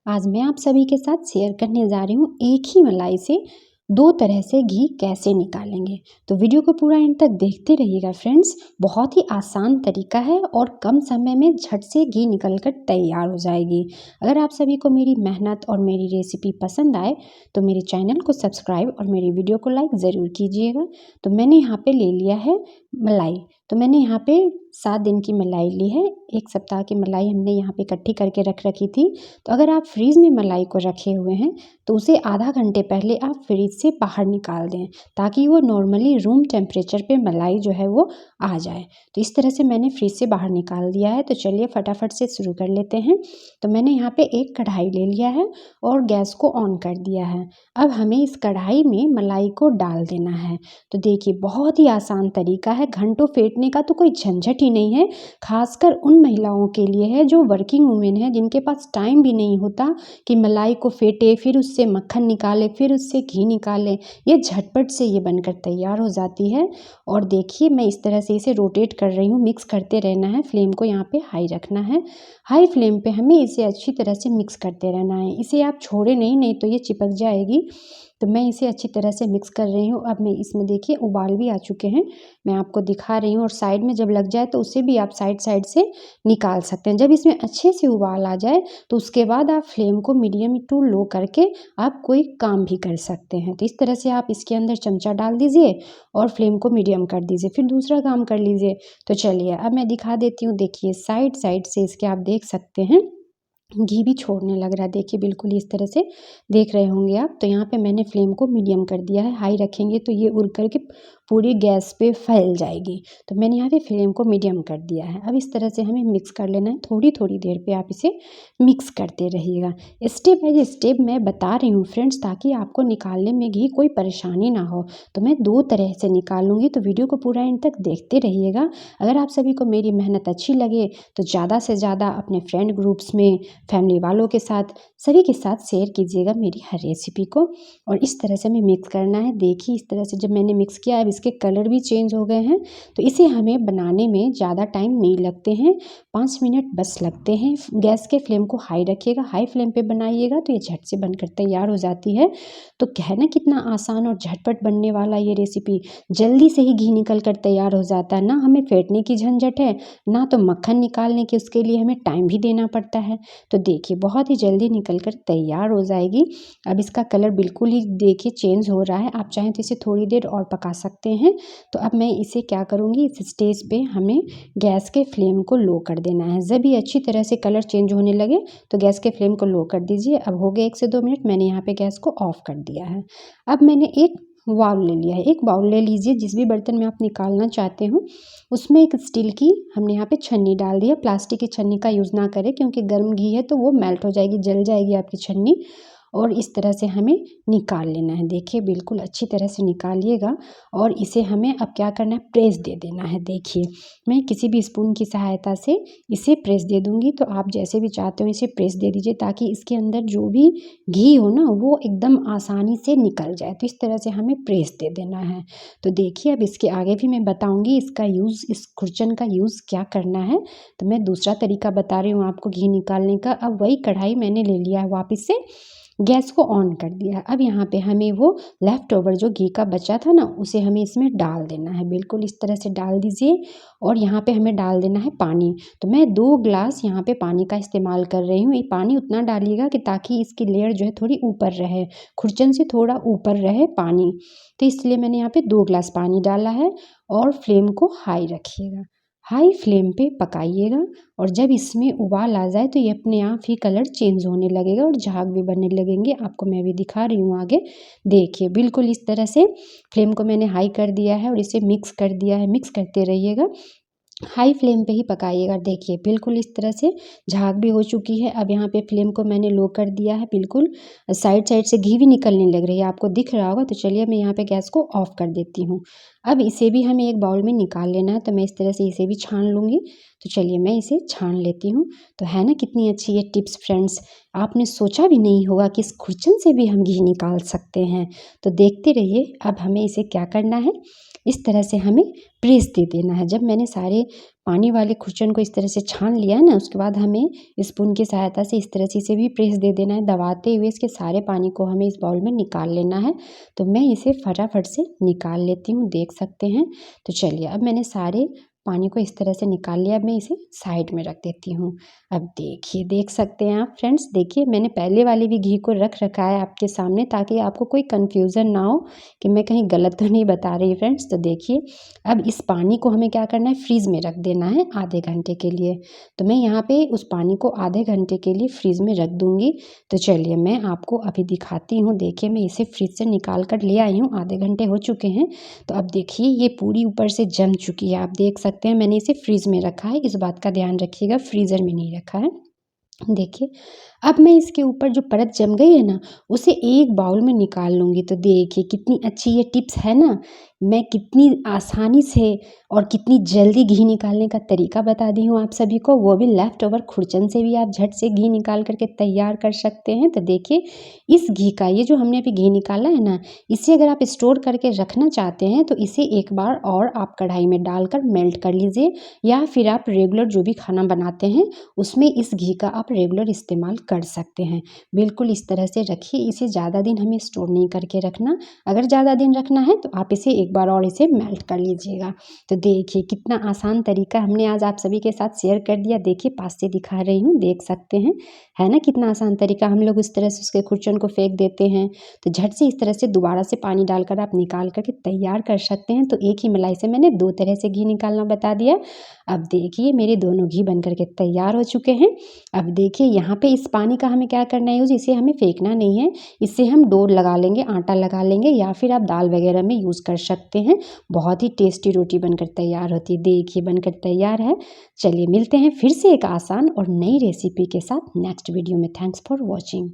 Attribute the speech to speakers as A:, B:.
A: आज मैं आप सभी के साथ शेयर करने जा रही हूँ एक ही मलाई से दो तरह से घी कैसे निकालेंगे। तो वीडियो को पूरा एंड तक देखते रहिएगा फ्रेंड्स। बहुत ही आसान तरीका है और कम समय में झट से घी निकल कर तैयार हो जाएगी। अगर आप सभी को मेरी मेहनत और मेरी रेसिपी पसंद आए तो मेरे चैनल को सब्सक्राइब और मेरी वीडियो को लाइक ज़रूर कीजिएगा। तो मैंने यहाँ पे ले लिया है मलाई। तो मैंने यहाँ पे 7 दिन की मलाई ली है। 1 सप्ताह की मलाई हमने यहाँ पे इकट्ठी करके रख रखी थी। तो अगर आप फ्रीज़ में मलाई को रखे हुए हैं तो उसे आधा घंटे पहले आप फ्रिज से बाहर निकाल दें, ताकि वो नॉर्मली रूम टेम्परेचर पे मलाई जो है वो आ जाए। तो इस तरह से मैंने फ्रिज से बाहर निकाल दिया है। तो चलिए फटाफट से शुरू कर लेते हैं। तो मैंने यहाँ पे एक कढ़ाई ले लिया है और गैस को ऑन कर दिया है। अब हमें इस कढ़ाई में मलाई को डाल देना है। तो देखिए बहुत ही आसान तरीका है, घंटों फेंटने का तो कोई झंझट ही नहीं है। खासकर उन महिलाओं के लिए है जो वर्किंग वुमेन है, जिनके पास टाइम भी नहीं होता कि मलाई को फेंटे, फिर उससे मक्खन निकाले, फिर उससे घी निकाले। ये झटपट से ये बनकर तैयार हो जाती है। और देखिए मैं इस तरह से इसे रोटेट कर रही हूँ, मिक्स करते रहना है। फ्लेम को यहाँ पे हाई रखना है। हाई फ्लेम पे हमें इसे अच्छी तरह से मिक्स करते रहना है। इसे आप छोड़े नहीं तो ये चिपक जाएगी। तो मैं इसे अच्छी तरह से मिक्स कर रही हूँ। अब मैं इसमें देखिए उबाल भी आ चुके हैं, मैं आपको दिखा रही हूँ। और साइड में जब लग जाए तो उसे भी आप साइड साइड से निकाल सकते हैं। जब इसमें अच्छे से उबाल आ जाए तो उसके बाद आप फ्लेम को मीडियम टू लो करके आप कोई काम भी कर सकते हैं। तो इस तरह से आप इसके अंदर चमचा डाल दीजिए और फ्लेम को मीडियम कर दीजिए, फिर दूसरा काम कर लीजिए। तो चलिए अब मैं दिखा देती हूँ। देखिए साइड साइड से इसके आप देख सकते हैं घी भी छोड़ने लग रहा है। देखिए बिल्कुल इस तरह से देख रहे होंगे आप। तो यहाँ पे मैंने फ्लेम को मीडियम कर दिया है। हाई रखेंगे तो ये उड़ करके पूरी गैस पे फैल जाएगी। तो मैंने यहाँ पे फ्लेम को मीडियम कर दिया है। अब इस तरह से हमें मिक्स कर लेना है। थोड़ी थोड़ी देर पे आप इसे मिक्स करते रहिएगा। स्टेप बाय स्टेप मैं बता रही हूँ फ्रेंड्स, ताकि आपको निकालने में घी कोई परेशानी ना हो। तो मैं 2 तरह से निकालूंगी, तो वीडियो को पूरा एंड तक देखते रहिएगा। अगर आप सभी को मेरी मेहनत अच्छी लगे तो ज़्यादा से ज़्यादा अपने फ्रेंड ग्रुप्स में, फैमिली वालों के साथ, सभी के साथ शेयर कीजिएगा मेरी हर रेसिपी को। और इस तरह से हमें मिक्स करना है। देखिए इस तरह से जब मैंने मिक्स किया, अब इसके कलर भी चेंज हो गए हैं। तो इसे हमें बनाने में ज़्यादा टाइम नहीं लगते हैं, 5 मिनट बस लगते हैं। गैस के फ्लेम को हाई रखिएगा, हाई फ्लेम पे बनाइएगा तो ये झट से बनकर तैयार हो जाती है। तो कहना कितना आसान और झटपट बनने वाला ये रेसिपी, जल्दी से ही घी निकल कर तैयार हो जाता है। ना हमें फेंटने की झंझट है, ना तो मक्खन निकालने की, उसके लिए हमें टाइम भी देना पड़ता है। तो देखिए बहुत ही जल्दी निकल कर तैयार हो जाएगी। अब इसका कलर बिल्कुल ही देखिए चेंज हो रहा है। आप चाहें तो इसे थोड़ी देर और पका सकते हैं। तो अब मैं इसे क्या करूँगी, इस स्टेज पे हमें गैस के फ्लेम को लो कर देना है। जब ये अच्छी तरह से कलर चेंज होने लगे तो गैस के फ्लेम को लो कर दीजिए। अब हो गए 1 से 2 मिनट, मैंने यहाँ पे गैस को ऑफ कर दिया है। अब मैंने एक बाउल ले लिया है। एक बाउल ले लीजिए, जिस भी बर्तन में आप निकालना चाहते हो उसमें एक स्टील की हमने यहाँ पे छन्नी डाल दी है। प्लास्टिक की छन्नी का यूज़ ना करें, क्योंकि गर्म घी है तो वो मेल्ट हो जाएगी, जल जाएगी आपकी छन्नी। और इस तरह से हमें निकाल लेना है। देखिए बिल्कुल अच्छी तरह से निकालिएगा। और इसे हमें अब क्या करना है, प्रेस दे देना है। देखिए मैं किसी भी स्पून की सहायता से इसे प्रेस दे दूँगी। तो आप जैसे भी चाहते हो इसे प्रेस दे दीजिए, ताकि इसके अंदर जो भी घी हो ना वो एकदम आसानी से निकल जाए। तो इस तरह से हमें प्रेस दे देना है। तो देखिए अब इसके आगे भी मैं बताऊँगी इसका यूज़, इस खुरचन का यूज़ क्या करना है। तो मैं दूसरा तरीका बता रही हूँ आपको घी निकालने का। अब वही कढ़ाई मैंने ले लिया है वापस से, गैस को ऑन कर दिया है। अब यहाँ पे हमें वो लेफ़्ट ओवर जो घी का बचा था ना, उसे हमें इसमें डाल देना है। बिल्कुल इस तरह से डाल दीजिए। और यहाँ पे हमें डाल देना है पानी। तो मैं 2 ग्लास यहाँ पे पानी का इस्तेमाल कर रही हूँ। ये पानी उतना डालिएगा कि ताकि इसकी लेयर जो है थोड़ी ऊपर रहे, खुरचन से थोड़ा ऊपर रहे पानी। तो इसलिए मैंने यहाँ पे 2 ग्लास पानी डाला है। और फ्लेम को हाई रखिएगा, हाई फ्लेम पे पकाइएगा। और जब इसमें उबाल आ जाए तो ये अपने आप ही कलर चेंज होने लगेगा और झाग भी बनने लगेंगे। आपको मैं भी दिखा रही हूँ आगे। देखिए बिल्कुल इस तरह से फ्लेम को मैंने हाई कर दिया है और इसे मिक्स कर दिया है। मिक्स करते रहिएगा, हाई फ्लेम पे ही पकाइएगा। देखिए बिल्कुल इस तरह से झाग भी हो चुकी है। अब यहाँ पे फ्लेम को मैंने लो कर दिया है। बिल्कुल साइड साइड से घी भी निकलने लग रही है, आपको दिख रहा होगा। तो चलिए मैं यहाँ पे गैस को ऑफ कर देती हूँ। अब इसे भी हमें एक बाउल में निकाल लेना है। तो मैं इस तरह से इसे भी छान लूँगी। तो चलिए मैं इसे छान लेती हूँ। तो है ना कितनी अच्छी ये टिप्स फ्रेंड्स, आपने सोचा भी नहीं होगा कि इस खुरचन से भी हम घी निकाल सकते हैं। तो देखते रहिए। अब हमें इसे क्या करना है, इस तरह से हमें प्रेस दे देना है। जब मैंने सारे पानी वाले खुरचन को इस तरह से छान लिया है ना, उसके बाद हमें स्पून की सहायता से इस तरह से इसे भी प्रेस दे देना है, दबाते हुए इसके सारे पानी को हमें इस बाउल में निकाल लेना है। तो मैं इसे फटाफट से निकाल लेती हूँ, देख सकते हैं। तो चलिए, अब मैंने सारे पानी को इस तरह से निकाल लिया। अब मैं इसे साइड में रख देती हूँ। अब देखिए, देख सकते हैं आप फ्रेंड्स, देखिए मैंने पहले वाले भी घी को रख रखा है आपके सामने, ताकि आपको कोई कन्फ्यूज़न ना हो कि मैं कहीं गलत तो नहीं बता रही फ्रेंड्स। तो देखिए, अब इस पानी को हमें क्या करना है, फ्रीज़ में रख देना है आधे घंटे के लिए। तो मैं यहाँ पे उस पानी को आधे घंटे के लिए फ्रीज़ में रख दूँगी। तो चलिए, मैं आपको अभी दिखाती हूँ। देखिए, मैं इसे फ्रिज से निकाल कर ले आई हूँ, आधे घंटे हो चुके हैं। तो अब देखिए, ये पूरी ऊपर से जम चुकी है, आप देख सकते हैं। मैंने इसे फ्रीज़ में रखा है, इस बात का ध्यान रखिएगा, फ्रीज़र में नहीं रखा है। देखिए, अब मैं इसके ऊपर जो परत जम गई है ना, उसे एक बाउल में निकाल लूँगी। तो देखिए, कितनी अच्छी ये टिप्स है ना, मैं कितनी आसानी से और कितनी जल्दी घी निकालने का तरीका बता दी हूँ आप सभी को, वो भी लेफ़्ट ओवर खुरचन से भी आप झट से घी निकाल करके तैयार कर सकते हैं। तो देखिए, इस घी का, ये जो हमने अभी घी निकाला है ना, इसे अगर आप स्टोर करके रखना चाहते हैं तो इसे एक बार और आप कढ़ाई में डालकर मेल्ट कर लीजिए, या फिर आप रेगुलर जो भी खाना बनाते हैं उसमें इस घी का आप रेगुलर इस्तेमाल कर सकते हैं। बिल्कुल इस तरह से रखिए, इसे ज़्यादा दिन हमें स्टोर नहीं करके रखना। अगर ज़्यादा दिन रखना है तो आप इसे एक बार और इसे मेल्ट कर लीजिएगा। तो देखिए, कितना आसान तरीका हमने आज आप सभी के साथ शेयर कर दिया। देखिए, पास से दिखा रही हूँ, देख सकते हैं, है ना कितना आसान तरीका। हम लोग इस तरह से उसके खुरचन को फेंक देते हैं, तो झट से इस तरह से दोबारा से पानी डालकर आप निकाल करके तैयार कर सकते हैं। तो एक ही मलाई से मैंने 2 तरह से घी निकालना बता दिया। अब देखिए, मेरे दोनों घी बन करके तैयार हो चुके हैं। अब देखिए, यहाँ पे इस पानी का हमें क्या करना है यूज़, इसे हमें फेंकना नहीं है। इससे हम डो लगा लेंगे, आटा लगा लेंगे, या फिर आप दाल वगैरह में यूज़ कर सकते हैं। बहुत ही टेस्टी रोटी बनकर तैयार होती है। देखिए, बनकर तैयार है। चलिए, मिलते हैं फिर से एक आसान और नई रेसिपी के साथ नेक्स्ट वीडियो में। Thanks for watching.